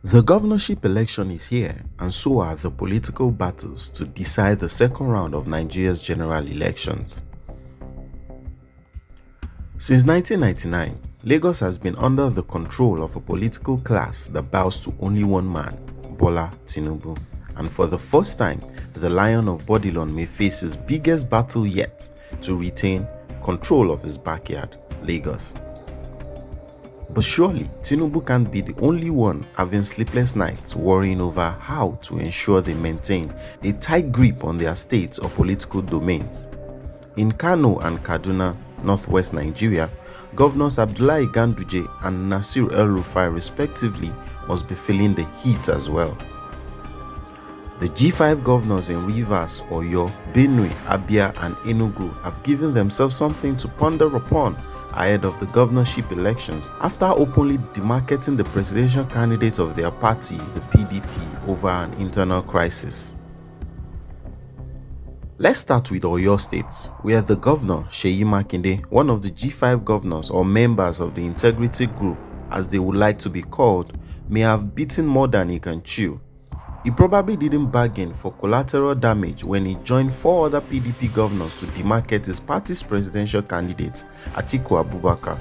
The governorship election is here, and so are the political battles to decide the second round of Nigeria's general elections. Since 1999, Lagos has been under the control of a political class that bows to only one man, Bola Tinubu. And for the first time, the Lion of Bodilon may face his biggest battle yet to retain control of his backyard, Lagos. But surely, Tinubu can't be the only one having sleepless nights worrying over how to ensure they maintain a tight grip on their states or political domains. In Kano and Kaduna, northwest Nigeria, Governors Abdullahi Ganduje and Nasir El-Rufai respectively must be feeling the heat as well. The G5 governors in Rivers, Oyo, Benue, Abia and Enugu have given themselves something to ponder upon ahead of the governorship elections after openly demarcating the presidential candidate of their party, the PDP, over an internal crisis. Let's start with Oyo State, where the governor, Seyi Makinde, one of the G5 governors or members of the Integrity Group, as they would like to be called, may have beaten more than he can chew. He probably didn't bargain for collateral damage when he joined four other PDP governors to demarcate his party's presidential candidate, Atiku Abubakar.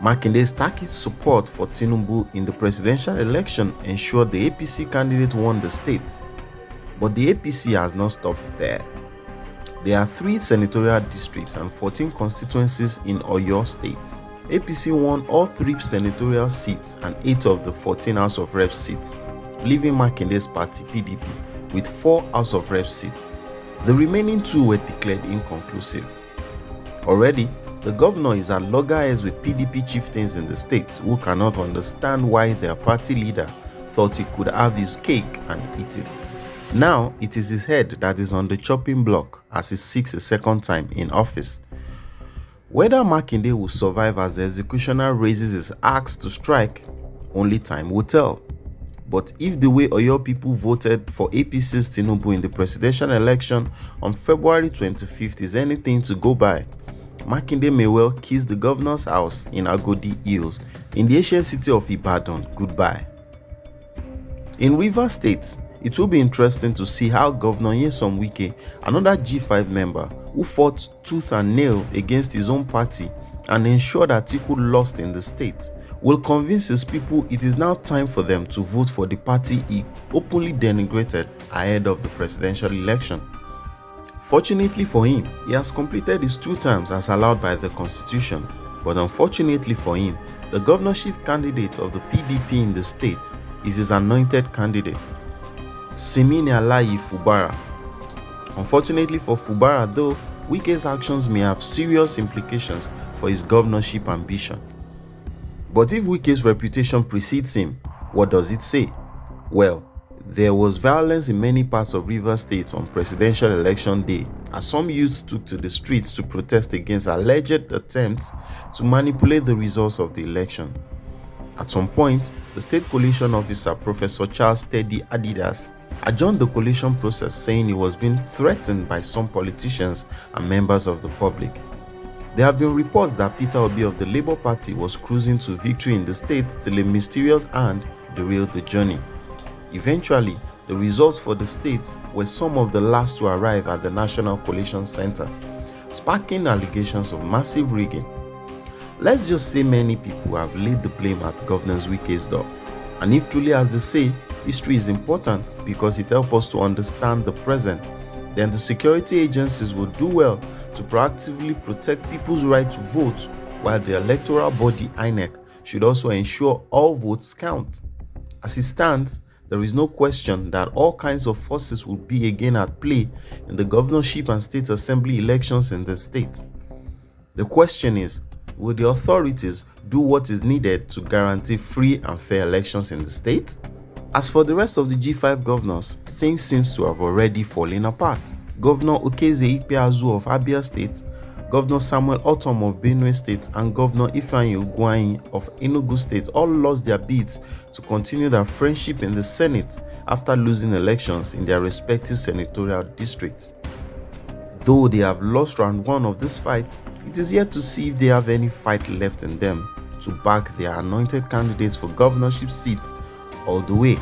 Makinde's tacit support for Tinubu in the presidential election ensured the APC candidate won the state. But the APC has not stopped there. There are 3 senatorial districts and 14 constituencies in Oyo State. APC won all 3 senatorial seats and 8 of the 14 House of Reps seats, leaving Makinde's party PDP with 4 House of Reps seats. The remaining 2 were declared inconclusive. Already, the governor is at loggerheads with PDP chieftains in the state who cannot understand why their party leader thought he could have his cake and eat it. Now, it is his head that is on the chopping block as he seeks a second time in office. Whether Makinde will survive as the executioner raises his axe to strike, only time will tell. But if the way Oyo people voted for APC's Tinubu in the presidential election on February 25th is anything to go by, Makinde may well kiss the governor's house in Agodi Hills in the ancient city of Ibadan goodbye. In Rivers State, it will be interesting to see how Governor Nyesom Wike, another G5 member who fought tooth and nail against his own party and ensured that Atiku lost in the state, will convince his people it is now time for them to vote for the party he openly denigrated ahead of the presidential election. Fortunately for him, he has completed his 2 terms as allowed by the constitution, but unfortunately for him, the governorship candidate of the PDP in the state is his anointed candidate, Simini Alayi Fubara. Unfortunately for Fubara though, Wike's actions may have serious implications for his governorship ambition. But if Wike's reputation precedes him, what does it say? Well, there was violence in many parts of Rivers State on presidential election day as some youths took to the streets to protest against alleged attempts to manipulate the results of the election. At some point, the state collation officer, Professor Charles Teddy Adidas, adjourned the collation process, saying he was being threatened by some politicians and members of the public. There have been reports that Peter Obi of the Labour Party was cruising to victory in the state till a mysterious hand derailed the journey. Eventually, the results for the state were some of the last to arrive at the National Collation Center, sparking allegations of massive rigging. Let's just say many people have laid the blame at Governor Wike's door. And if truly as they say, history is important because it helps us to understand the present, then the security agencies will do well to proactively protect people's right to vote, while the electoral body INEC should also ensure all votes count. As it stands, there is no question that all kinds of forces will be again at play in the governorship and state assembly elections in the state. The question is, will the authorities do what is needed to guarantee free and fair elections in the state? As for the rest of the G5 governors, things seem to have already fallen apart. Governor Okeze Ikpeazu of Abia State, Governor Samuel Otom of Benue State, and Governor Ifeanyi Ugwuanyi of Enugu State all lost their bids to continue their friendship in the Senate after losing elections in their respective senatorial districts. Though they have lost round 1 of this fight, it is yet to see if they have any fight left in them to back their anointed candidates for governorship seats all the way.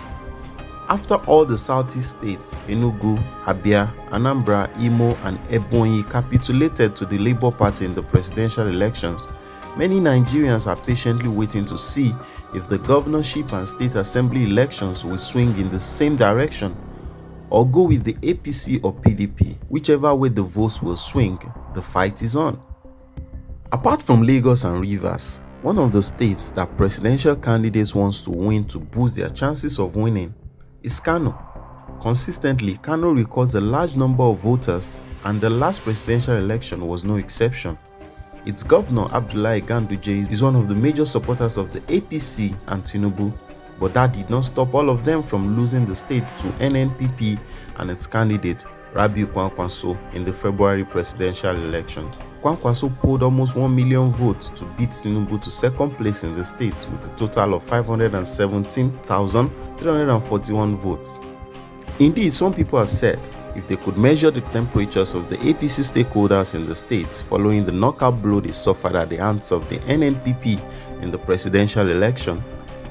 After all the southeast states, Enugu, Abia, Anambra, Imo, and Ebonyi capitulated to the Labour Party in the presidential elections, many Nigerians are patiently waiting to see if the governorship and state assembly elections will swing in the same direction or go with the APC or PDP. Whichever way the votes will swing, the fight is on. Apart from Lagos and Rivers, one of the states that presidential candidates want to win to boost their chances of winning is Kano. Consistently, Kano records a large number of voters, and the last presidential election was no exception. Its governor, Abdullahi Ganduje, is one of the major supporters of the APC and Tinubu, but that did not stop all of them from losing the state to NNPP and its candidate, Rabiu Kwankwaso, in the February presidential election. Kwankwaso polled almost 1 million votes to beat Tinubu to second place in the state with a total of 517,341 votes. Indeed, some people have said if they could measure the temperatures of the APC stakeholders in the state following the knockout blow they suffered at the hands of the NNPP in the presidential election,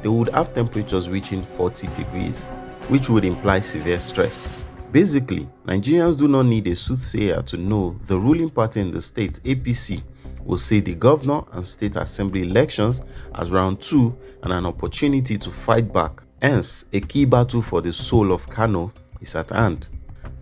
they would have temperatures reaching 40 degrees, which would imply severe stress. Basically, Nigerians do not need a soothsayer to know the ruling party in the state, APC, will see the governor and state assembly elections as round 2 and an opportunity to fight back. Hence, a key battle for the soul of Kano is at hand.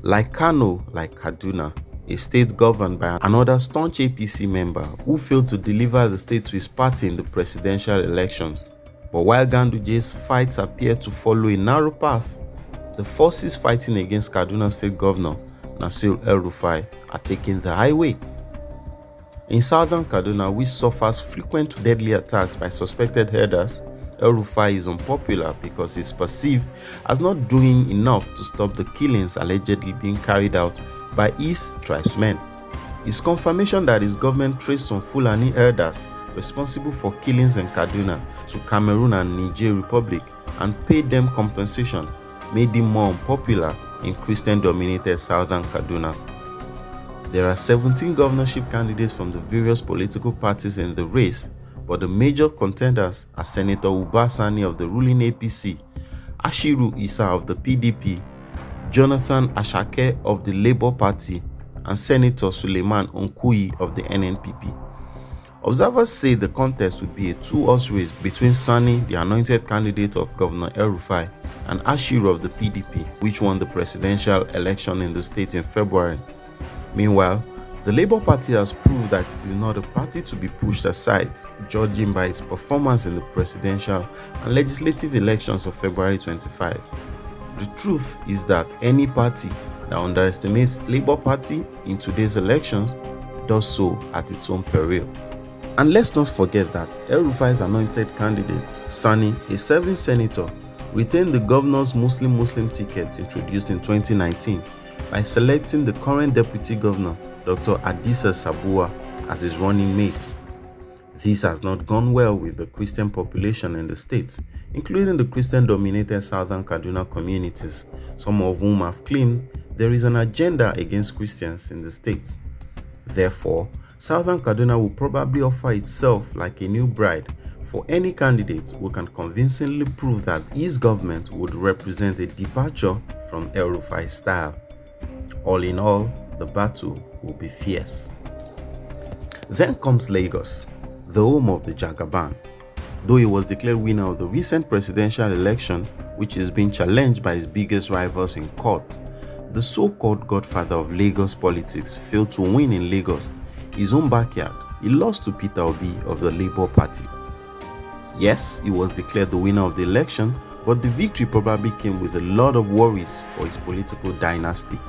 Like Kano, like Kaduna, a state governed by another staunch APC member who failed to deliver the state to his party in the presidential elections. But while Ganduje's fights appear to follow a narrow path, the forces fighting against Kaduna State Governor Nasir El-Rufai are taking the highway. In southern Kaduna, which suffers frequent deadly attacks by suspected herders, El-Rufai is unpopular because he is perceived as not doing enough to stop the killings allegedly being carried out by his tribesmen. His confirmation that his government traced some Fulani herders responsible for killings in Kaduna to Cameroon and Niger Republic and paid them compensation made him more unpopular in Christian-dominated southern Kaduna. There are 17 governorship candidates from the various political parties in the race, but the major contenders are Senator Uba Sani of the ruling APC, Ashiru Isa of the PDP, Jonathan Ashake of the Labour Party, and Senator Suleiman Onkuyi of the NNPP. Observers say the contest would be a two-horse race between Sani, the anointed candidate of Governor El-Rufai, and Ashiru of the PDP, which won the presidential election in the state in February. Meanwhile, the Labour Party has proved that it is not a party to be pushed aside, judging by its performance in the presidential and legislative elections of February 25. The truth is that any party that underestimates Labour Party in today's elections does so at its own peril. And let's not forget that El-Rufai's anointed candidate, Sani, a serving senator, retained the governor's Muslim ticket introduced in 2019 by selecting the current deputy governor, Dr. Adisa Sabuwa, as his running mate. This has not gone well with the Christian population in the state, including the Christian-dominated southern Kaduna communities, some of whom have claimed there is an agenda against Christians in the state. Therefore, southern Kaduna will probably offer itself like a new bride for any candidate who can convincingly prove that his government would represent a departure from El-Rufai's style. All in all, the battle will be fierce. Then comes Lagos, the home of the Jagaban. Though he was declared winner of the recent presidential election, which is being challenged by his biggest rivals in court, the so-called godfather of Lagos politics failed to win in Lagos, his own backyard. He lost to Peter Obi of the Labour Party. Yes, he was declared the winner of the election, but the victory probably came with a lot of worries for his political dynasty.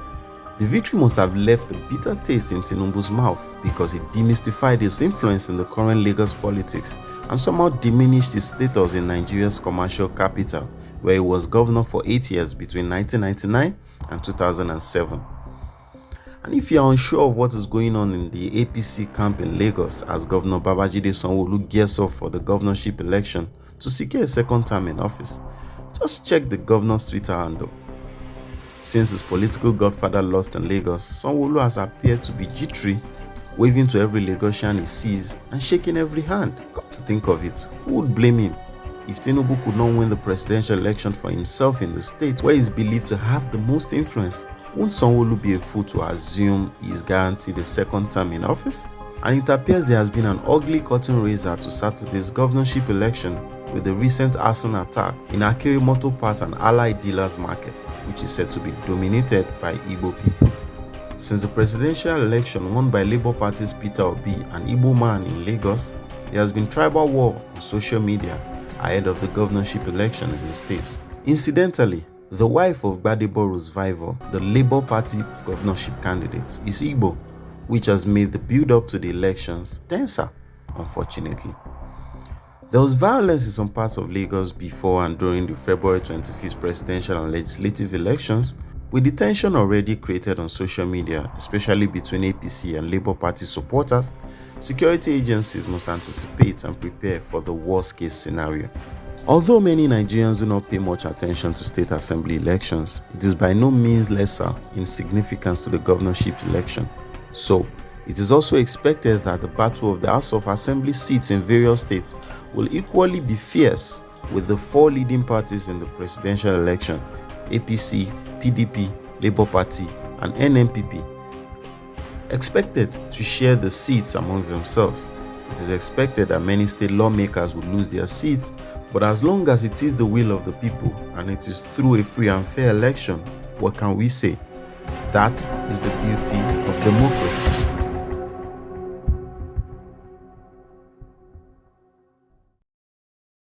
The victory must have left a bitter taste in Tinubu's mouth because it demystified his influence in the current Lagos politics and somehow diminished his status in Nigeria's commercial capital, where he was governor for 8 years between 1999 and 2007. And if you are unsure of what is going on in the APC camp in Lagos as Governor Babajide Sanwo-Olu gears up for the governorship election to secure a second term in office, just check the governor's Twitter handle. Since his political godfather lost in Lagos, Sanwo-Olu has appeared to be jittery, waving to every Lagosian he sees and shaking every hand. Come to think of it, who would blame him? If Tinubu could not win the presidential election for himself in the state where he is believed to have the most influence, won't Sanwo-Olu be a fool to assume he is guaranteed a second term in office? And it appears there has been an ugly curtain raiser to Saturday's governorship election with the recent arson attack in Akere Motor Parts and Allied Dealers Market, which is said to be dominated by Igbo people. Since the presidential election won by Labour Party's Peter Obi, an Igbo man in Lagos, there has been tribal war on social media ahead of the governorship election in the state. Incidentally, the wife of Gbadebo's rival, the Labour Party governorship candidate, is Igbo, which has made the build-up to the elections tenser, unfortunately. There was violence in some parts of Lagos before and during the February 25th presidential and legislative elections, with the tension already created on social media, especially between APC and Labour Party supporters. Security agencies must anticipate and prepare for the worst-case scenario. Although many Nigerians do not pay much attention to state assembly elections, it is by no means lesser in significance to the governorship election. So, it is also expected that the battle of the House of Assembly seats in various states will equally be fierce, with the four leading parties in the presidential election, APC, PDP, Labour Party, and NNPP, expected to share the seats amongst themselves. It is expected that many state lawmakers will lose their seats, but as long as it is the will of the people and it is through a free and fair election, what can we say? That is the beauty of democracy.